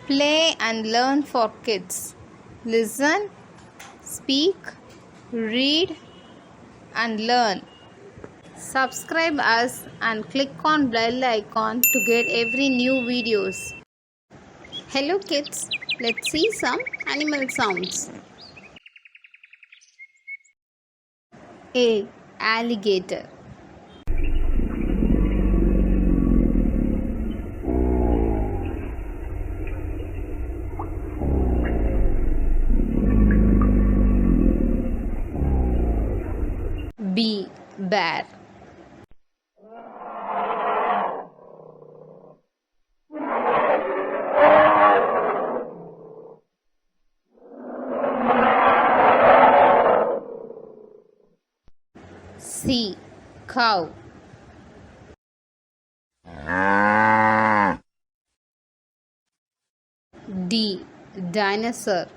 Play and learn for kids. Listen, speak, read, and learn. Subscribe us and click on bell icon to get every new videos. Hello kids, let's see some animal sounds. A. Alligator. B. Bear. C. Cow. D. Dinosaur.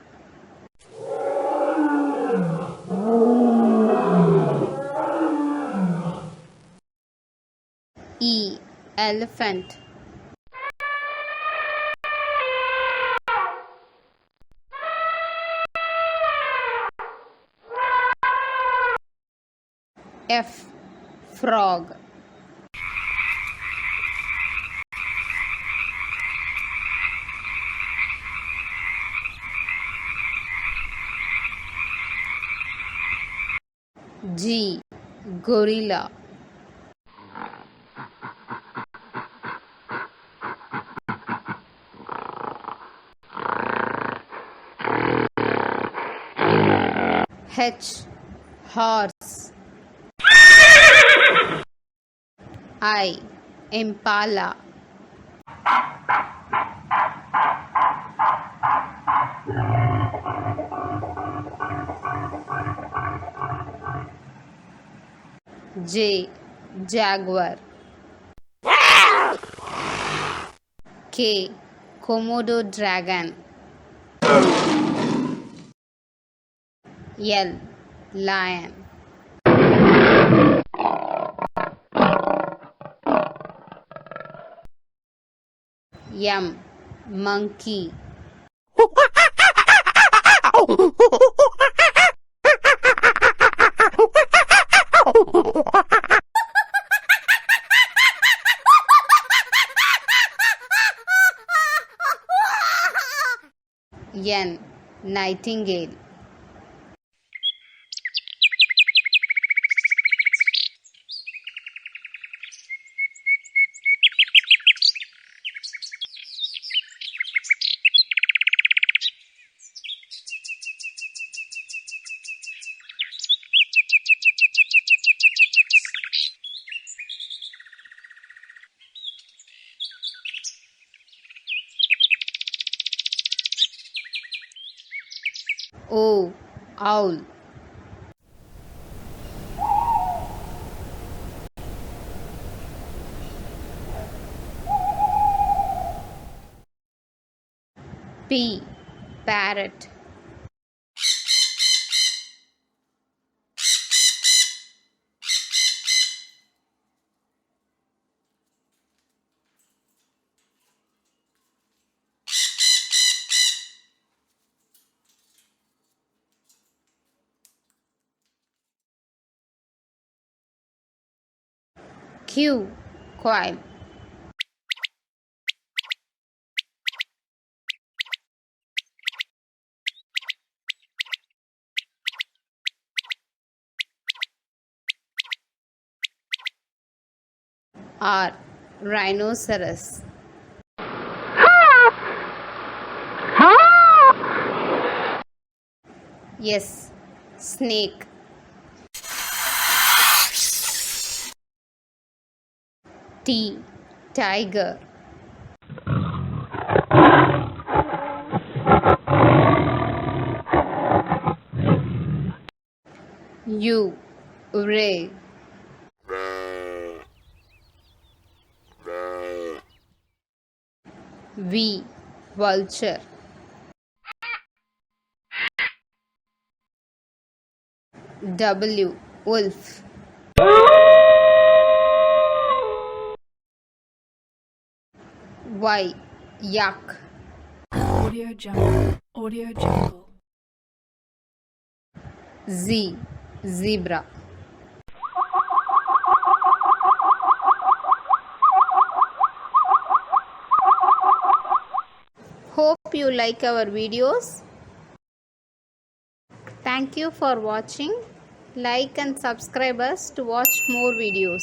E. Elephant. F. Frog. G. Gorilla. H. Horse. I. Impala. J. Jaguar. K. Komodo dragon. L. Lion. M. Monkey. N. Nightingale. O. Owl. P. Parrot. Q. Quail. R. Rhinoceros. S. Snake. T. Tiger. U. Urial. V. Vulture. W. Wolf. Y. Yak. Audio Jungle. Audio Jungle. Z. Zebra. Hope you like our videos. Thank you for watching. Like and subscribe us to watch more videos.